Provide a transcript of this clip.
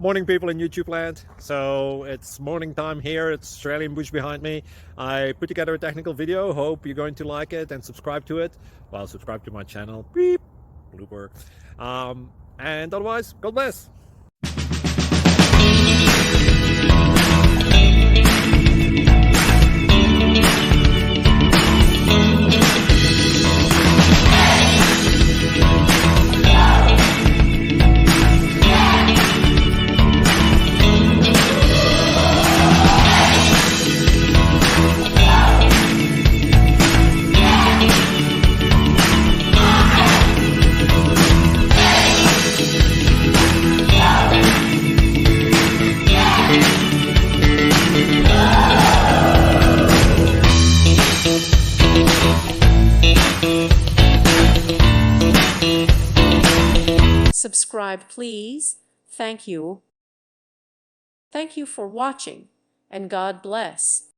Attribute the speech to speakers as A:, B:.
A: Morning, people in YouTube land. So it's morning time here. It's Australian bush behind me. I put together a technical video. Hope you're going to like it and subscribe to it. Well, subscribe to my channel. Beep. Blooper. And otherwise, God bless.
B: Subscribe, please. Thank you. Thank you for watching, and God bless.